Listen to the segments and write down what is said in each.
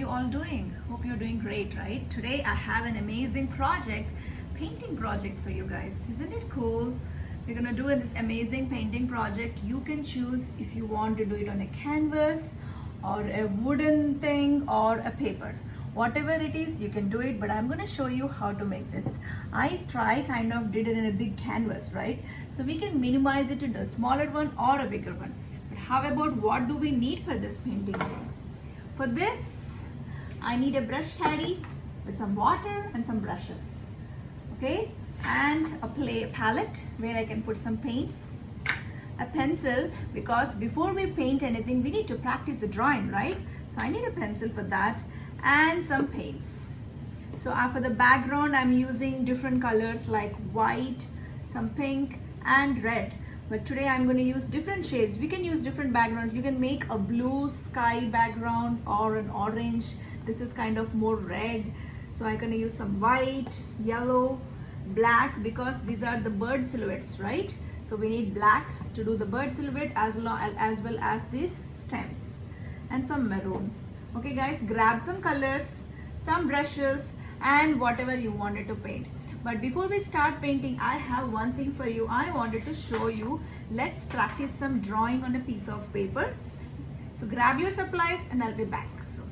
you all doing? Hope you're doing great, right? Today I have an amazing project, painting project for you guys. Isn't it cool? We're gonna do this amazing painting project. You can choose if you want to do it on a canvas or a wooden thing or a paper. Whatever it is, you can do it, but I'm gonna show you how to make this. I did it in a big canvas, right? So we can minimize it into a smaller one or a bigger one. But how about what do we need for this painting thing? For this, I need a brush caddy with some water and some brushes, okay? And a palette where I can put some paints, a pencil, because before we paint anything, we need to practice the drawing, right? So I need a pencil for that, and some paints. So for the background, I'm using different colors like white, some pink, and red. But today I'm going to use different shades. We can use different backgrounds. You can make a blue sky background or an orange. This is kind of more red. So I'm going to use some white, yellow, black, because these are the bird silhouettes, right? So we need black to do the bird silhouette as well as these stems, and some maroon. Okay guys, grab some colors, some brushes, and whatever you wanted to paint. But before we start painting, I have one thing for you. I wanted to show you. Let's practice some drawing on a piece of paper. So grab your supplies and I'll be back. So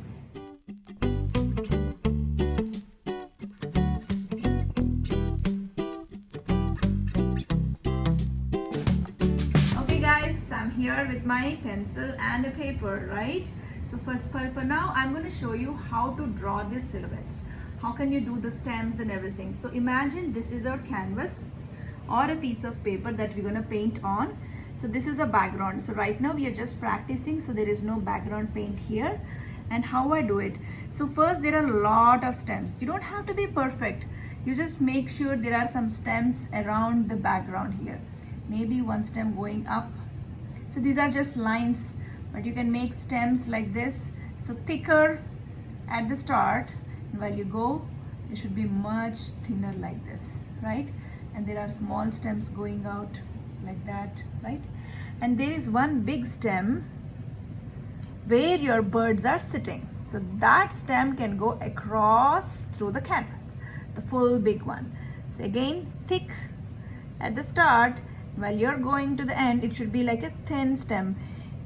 okay guys, I'm here with my pencil and a paper, right? So for now, I'm going to show you how to draw these silhouettes. How can you do the stems and everything? So imagine this is our canvas or a piece of paper that we're going to paint on. So this is a background. So right now we are just practicing, so there is no background paint here. And how I do it? So first, there are a lot of stems. You don't have to be perfect. You just make sure there are some stems around the background here. Maybe one stem going up. So these are just lines, but you can make stems like this. So thicker at the start. While you go, it should be much thinner like this, right? And there are small stems going out like that, right? And there is one big stem where your birds are sitting. So that stem can go across through the canvas, the full big one. So again, thick at the start. While you're going to the end, it should be like a thin stem.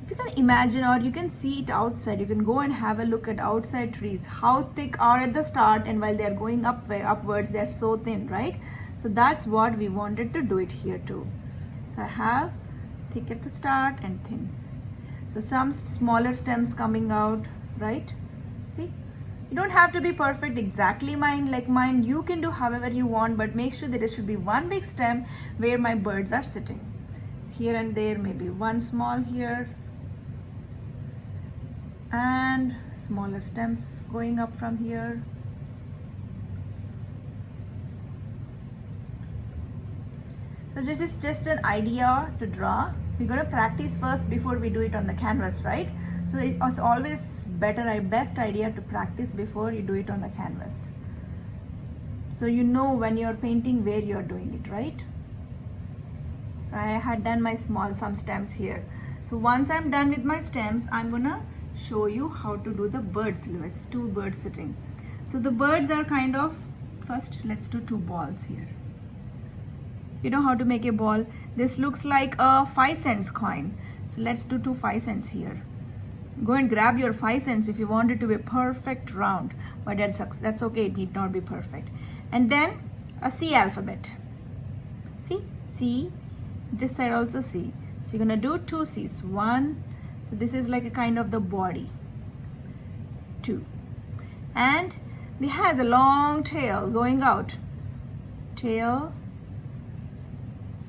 If you can imagine, or you can see it outside, you can go and have a look at outside trees, how thick are at the start, and while they're going upwards, they're so thin, right? So that's what we wanted to do it here too. So I have thick at the start and thin. So some smaller stems coming out, right? See? You don't have to be perfect exactly like mine. You can do however you want, but make sure there should be one big stem where my birds are sitting. Here and there, maybe one small here, and smaller stems going up from here. So this is just an idea to draw. We're going to practice first before we do it on the canvas, right? So it's always best idea to practice before you do it on the canvas. So you know when you're painting where you're doing it, right? So I had done my some stems here. So once I'm done with my stems, I'm gonna show you how to do the bird silhouettes, two birds sitting. So the birds are first let's do two balls here. You know how to make a ball. This looks like a 5-cent coin. So let's do two 5 cents here. Go and grab your 5 cents if you want it to be perfect round, but that's okay, it need not be perfect. And then a C alphabet. See, C, this side also C. So you're gonna do two C's. One, so this is like a kind of the body. Two. And it has a long tail going out. Tail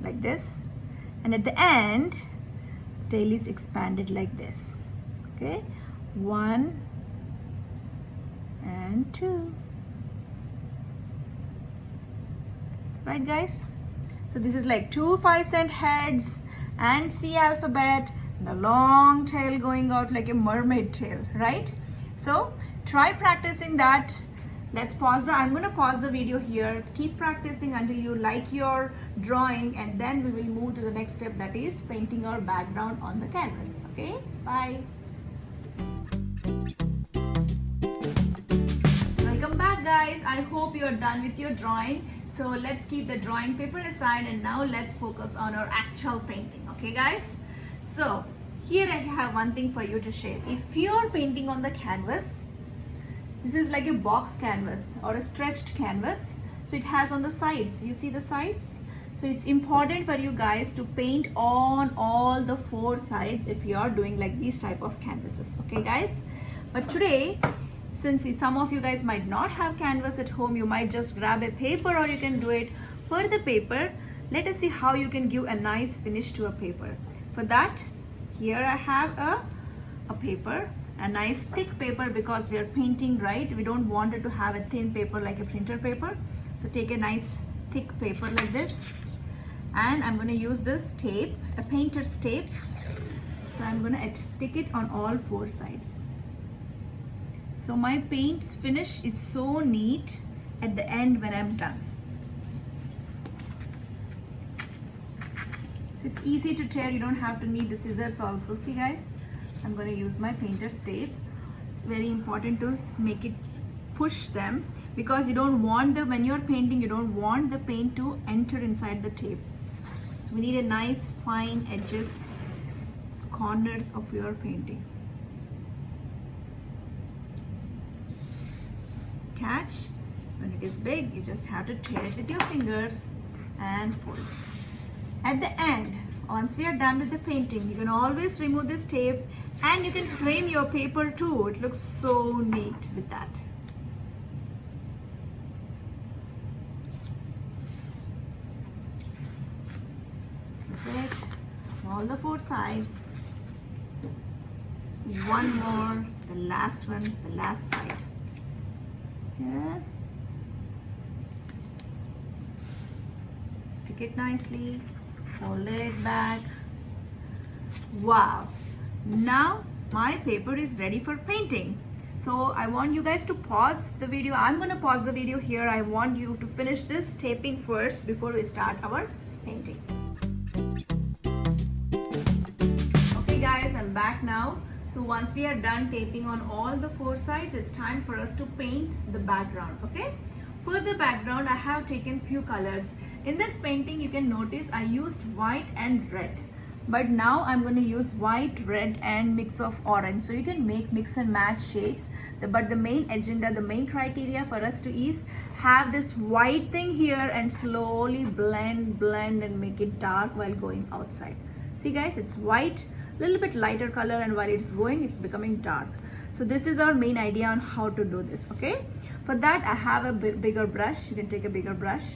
like this. And at the end, the tail is expanded like this. Okay? 1 and 2. Right guys? So this is like two 5-cent heads and C alphabet and a long tail going out like a mermaid tail, right? So try practicing that. Let's pause I'm going to pause the video here. Keep practicing until you like your drawing, and then we will move to the next step, that is painting our background on the canvas. Okay? Bye. that, guys, I hope you're done with your drawing. So let's keep the drawing paper aside and now let's focus on our actual painting. Okay, guys? So here I have one thing for you to share. If you're painting on the canvas, this is like a box canvas or a stretched canvas. So it has on the sides, you see the sides? So it's important for you guys to paint on all the 4 sides if you are doing like these type of canvases. Okay, guys? But today, since some of you guys might not have canvas at home, you might just grab a paper or you can do it for the paper. Let us see how you can give a nice finish to a paper. For that, here I have a paper, a nice thick paper because we are painting, right? We don't want it to have a thin paper like a printer paper. So take a nice thick paper like this. And I'm going to use this tape, a painter's tape. So I'm going to stick it on all 4 sides. So my paint finish is so neat at the end when I'm done. So it's easy to tear, you don't have to need the scissors also. See, guys, I'm going to use my painter's tape. It's very important to make it push them because you don't want the, when you're painting, you don't want the paint to enter inside the tape. So we need a nice fine edges, corners of your painting. Attach. When it is big, you just have to tear it with your fingers and fold. At the end, once we are done with the painting, you can always remove this tape and you can frame your paper too. It looks so neat with that. Perfect. All the 4 sides. One more, the last one, the last side. Here. Stick it nicely, fold it back. Wow, now my paper is ready for painting. So I want you guys to pause the video. I'm going to pause the video here. I want you to finish this taping first before we start our painting. Okay, guys, I'm back now. So once we are done taping on all the 4 sides, it's time for us to paint the background, okay? For the background, I have taken few colors. In this painting, you can notice I used white and red. But now I'm going to use white, red and mix of orange. So you can mix and match shades. But the main agenda, the main criteria for us to is have this white thing here and slowly blend and make it dark while going outside. See, guys, it's white, little bit lighter color, and while it's going, it's becoming dark. So this is our main idea on how to do this. Okay, for that I have a bigger brush. You can take a bigger brush,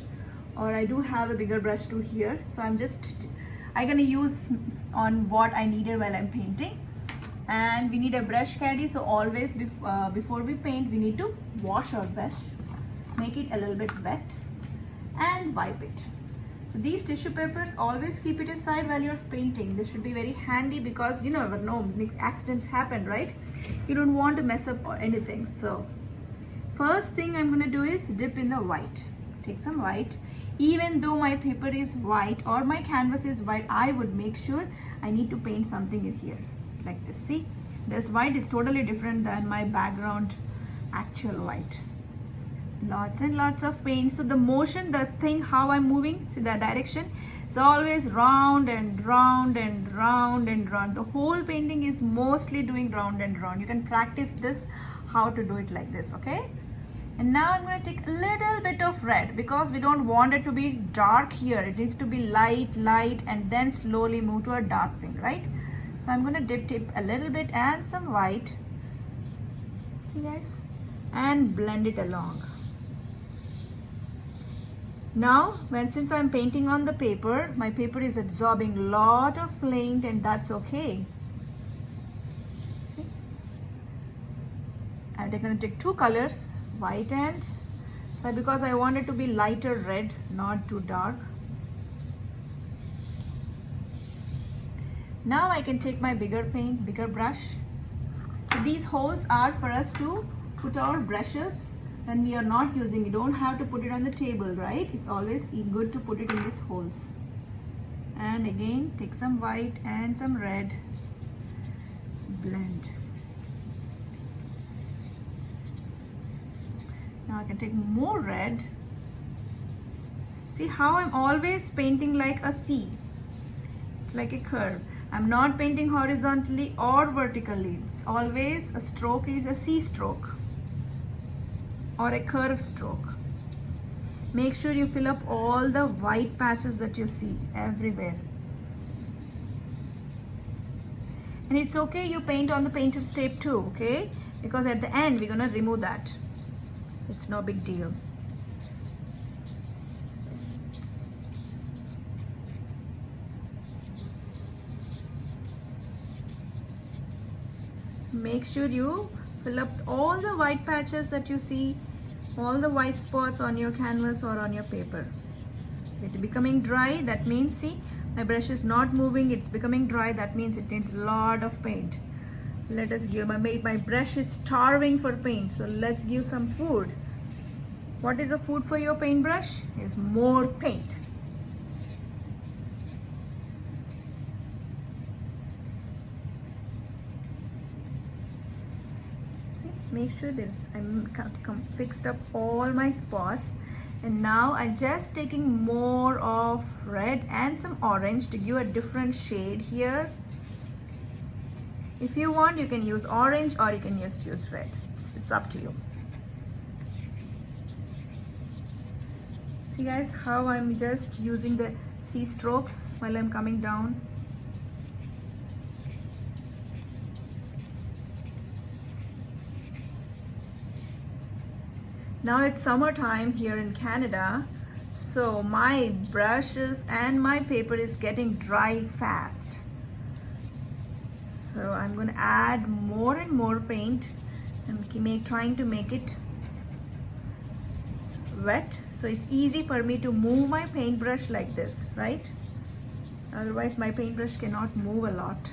or I do have a bigger brush too here. So I'm gonna use on what I needed while I'm painting. And we need a brush caddy, so always before we paint, we need to wash our brush, make it a little bit wet and wipe it. So these tissue papers, always keep it aside while you're painting. This should be very handy because you never know, accidents happen, right? You don't want to mess up or anything. So first thing I'm gonna do is dip in the white. Take some white. Even though my paper is white or my canvas is white, I would make sure I need to paint something in here. Like this, see? This white is totally different than my background actual white. Lots and lots of paint. So the motion, the thing, how I'm moving, see the direction, it's always round and round and round and round. The whole painting is mostly doing round and round. You can practice this, how to do it like this, okay? And now I'm going to take a little bit of red because we don't want it to be dark here. It needs to be light, and then slowly move to a dark thing, right? So I'm going to dip a little bit and some white. See, guys? And blend it along. Now, since I'm painting on the paper, my paper is absorbing a lot of paint, and that's okay. See? I'm going to take 2 colors, white and, so because I want it to be lighter red, not too dark. Now I can take my bigger brush. So these holes are for us to put our brushes. When we are not using, you don't have to put it on the table, right? It's always good to put it in these holes. And again, take some white and some red, blend. Now I can take more red. See how I'm always painting like a C. It's like a curve. I'm not painting horizontally or vertically. It's always a stroke is a C stroke or a curve stroke. Make sure you fill up all the white patches that you see everywhere. And it's okay you paint on the painter's tape too, okay? Because at the end we're gonna remove that. It's no big deal. Make sure you fill up all the white patches that you see, all the white spots on your canvas or on your paper. It's becoming dry, that means, see, my brush is not moving, it's becoming dry, that means it needs a lot of paint. Let us give, my brush is starving for paint, so let's give some food. What is the food for your paintbrush? Is more paint. Make sure this I'm fixed up all my spots, and now I'm just taking more of red and some orange to give a different shade here. If you want, you can use orange or you can just use red. It's up to you. See guys how I'm just using the C strokes while I'm coming down. Now it's summertime here in Canada, so my brushes and my paper is getting dry fast. So I'm going to add more and more paint and trying to make it wet, so it's easy for me to move my paintbrush like this, right? Otherwise my paintbrush cannot move a lot.